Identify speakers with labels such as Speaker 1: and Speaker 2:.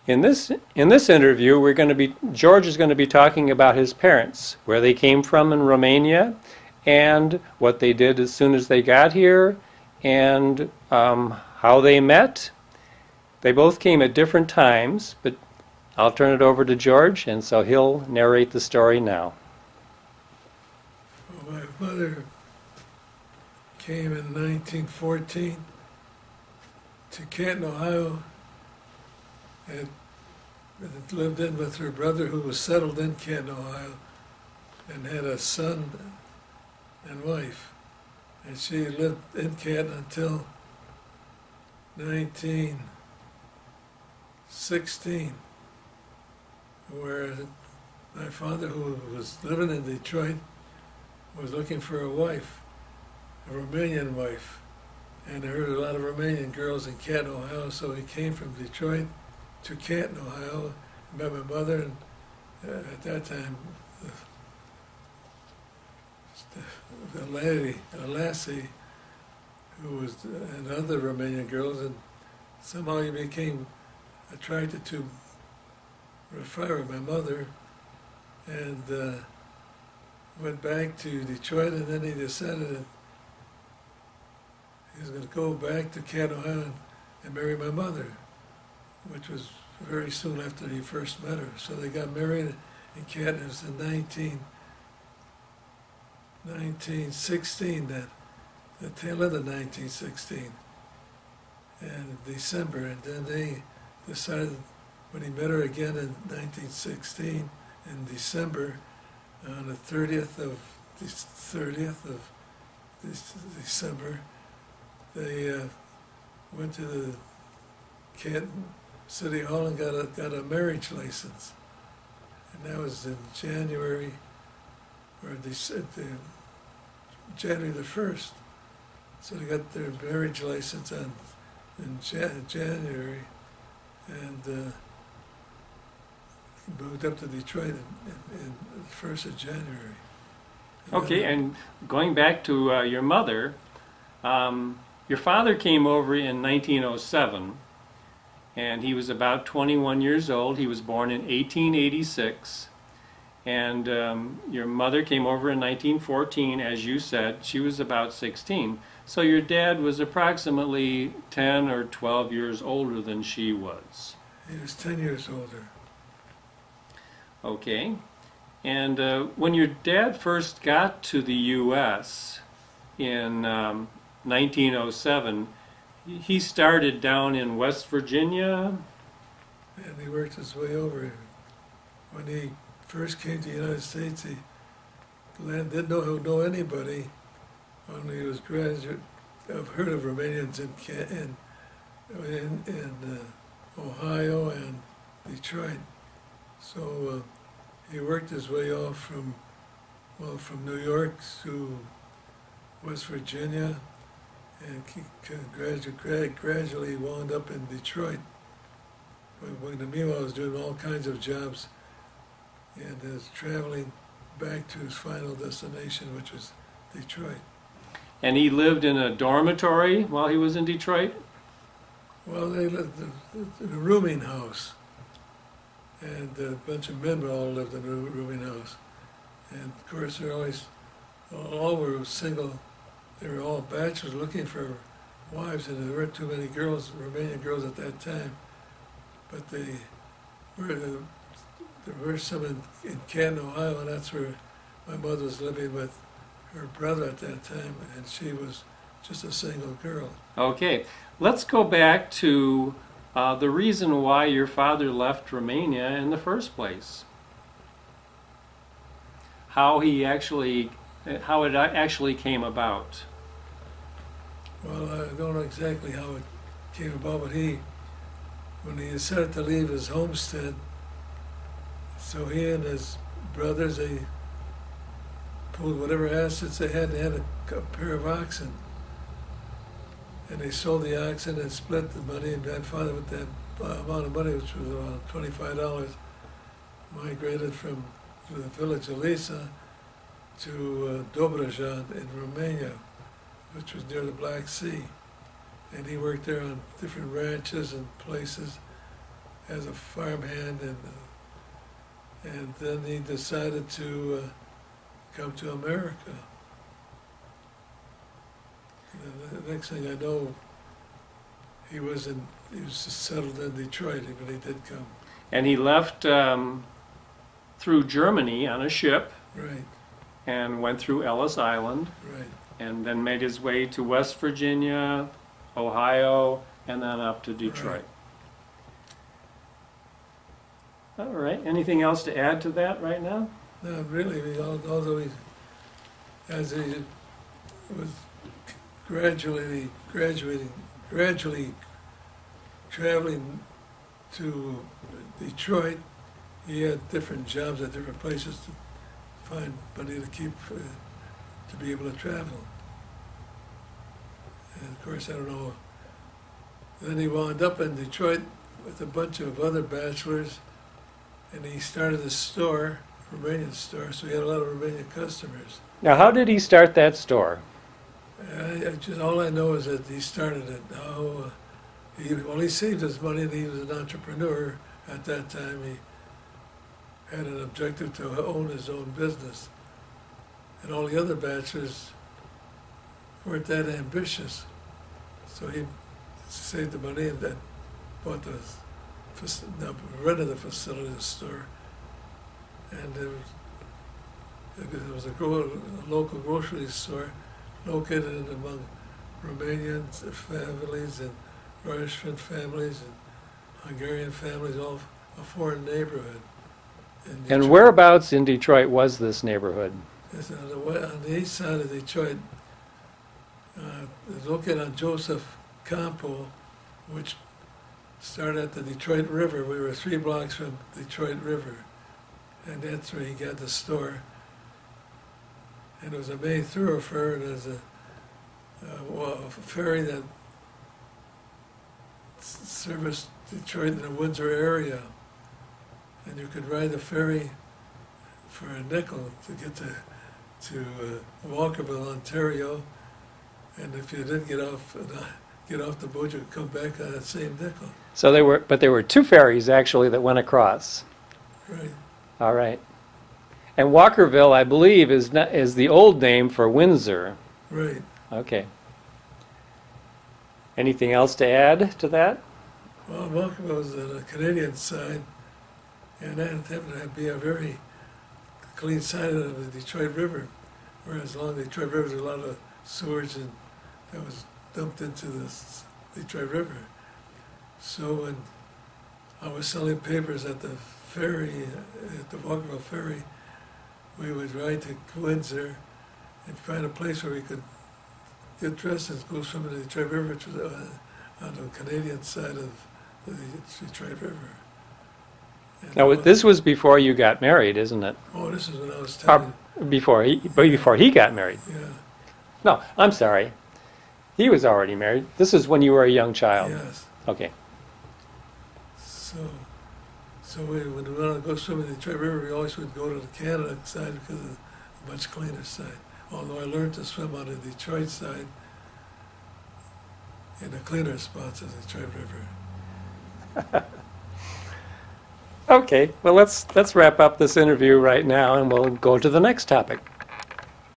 Speaker 1: In this interview, George is going to be talking about his parents, where they came from in Romania, and what they did as soon as they got here, and how they met. They both came at different times, but I'll turn it over to George, and so he'll narrate the story now.
Speaker 2: Well, my mother came in 1914 to Canton, Ohio, and lived in with her brother, who was settled in Canton, Ohio, and had a son and wife. And she lived in Canton until 1916, where my father, who was living in Detroit, was looking for a wife, a Romanian wife. And I heard a lot of Romanian girls in Canton, Ohio, so he came from Detroit to Canton, Ohio, and met my mother, and at that time, a lassie, who was, and other Romanian girls, and somehow he became attracted to my mother, and went back to Detroit, and then he decided that he was going to go back to Canton, Ohio, and marry my mother, which was very soon after he first met her. So they got married in Canton. It was in 1916, then, the tail end of 1916, and December. And then they decided, when he met her again in 1916, in December, on the 30th of December, they went to the Canton City Hall and got a marriage license, and that was in January, or January the 1st. So they got their marriage license in January, and moved up to Detroit in the 1st of January.
Speaker 1: Okay, and going back to your mother, your father came over in 1907, and he was about 21 years old. He was born in 1886, and your mother came over in 1914, as you said. She was about 16. So your dad was approximately 10 or 12 years older than she was.
Speaker 2: He was 10 years older.
Speaker 1: Okay. And when your dad first got to the U.S. in 1907, he started down in West Virginia.
Speaker 2: And he worked his way over. When he first came to the United States, he didn't know anybody. Only he was graduate. I've heard of Romanians in Ohio and Detroit. So he worked his way off from New York to West Virginia, and he gradually wound up in Detroit. But meanwhile, he was doing all kinds of jobs, and is traveling back to his final destination, which was Detroit.
Speaker 1: And he lived in a dormitory while he was in Detroit?
Speaker 2: Well, they lived in a rooming house, and a bunch of men all lived in a rooming house. And of course, all were single. They were all bachelors looking for wives, and there weren't too many Romanian girls at that time. But there were some in Canton, Ohio, and that's where my mother was living with her brother at that time, and she was just a single girl.
Speaker 1: Okay, let's go back to the reason why your father left Romania in the first place. How it actually came about.
Speaker 2: Well, I don't know exactly how it came about, but when he decided to leave his homestead, so he and his brothers, they pulled whatever assets they had. They had a pair of oxen, and they sold the oxen and split the money. And my father, with that amount of money, which was around $25, migrated from the village of Lisa to Dobrojan in Romania, which was near the Black Sea. And he worked there on different ranches and places. as a farmhand, and then he decided to come to America. And the next thing I know, he was settled in Detroit when he did come.
Speaker 1: And he left through Germany on a ship
Speaker 2: Right,
Speaker 1: and went through Ellis Island
Speaker 2: right.
Speaker 1: and then made his way to West Virginia, Ohio, and then up to Detroit. All right. Anything else to add to that right now?
Speaker 2: No, really, although as he was gradually traveling to Detroit, he had different jobs at different places to find money to keep, to be able to travel. And of course, I don't know, then he wound up in Detroit with a bunch of other bachelors, and he started a store, a Romanian store, so he had a lot of Romanian customers.
Speaker 1: Now, how did he start that store?
Speaker 2: All I know is that he started it. He saved his money, and he was an entrepreneur at that time. He had an objective to own his own business, and all the other bachelors weren't that ambitious. So he saved the money and then bought rented the facility, the store, and it was a local grocery store located among Romanian families and Russian families and Hungarian families, all a foreign neighborhood.
Speaker 1: And whereabouts in Detroit was this neighborhood?
Speaker 2: It's on the east side of Detroit. It's located on Joseph Campo, which started at the Detroit River. We were 3 blocks from Detroit River, and that's where he got the store. And it was a main thoroughfare, and there's a ferry that serviced Detroit and the Windsor area. And you could ride the ferry for a nickel to get to Walkerville, Ontario. And if you didn't get off the boat, you could come back on that same nickel.
Speaker 1: So there were 2 ferries actually that went across.
Speaker 2: Right.
Speaker 1: All right. And Walkerville, I believe, is the old name for Windsor.
Speaker 2: Right.
Speaker 1: Okay. Anything else to add to that?
Speaker 2: Well, Walkerville was on the Canadian side, and that happened to be a very clean side of the Detroit River, whereas along the Detroit River there's a lot of sewage that was dumped into the Detroit River. So when I was selling papers at the ferry, at the Walkerville ferry, we would ride to Windsor and find a place where we could get dressed and go swimming in the Detroit River, which was on the Canadian side of the Detroit River. And
Speaker 1: Now, this was before you got married, isn't it?
Speaker 2: Oh, this is when I was 10.
Speaker 1: Before he got married.
Speaker 2: Yeah.
Speaker 1: No, I'm sorry. He was already married. This is when you were a young child.
Speaker 2: Yes.
Speaker 1: Okay.
Speaker 2: So when we wanted to go swimming in the Detroit River, we always would go to the Canada side because of the much cleaner side. Although I learned to swim on the Detroit side in the cleaner spots of the Detroit River.
Speaker 1: Okay, well, let's wrap up this interview right now, and we'll go to the next topic.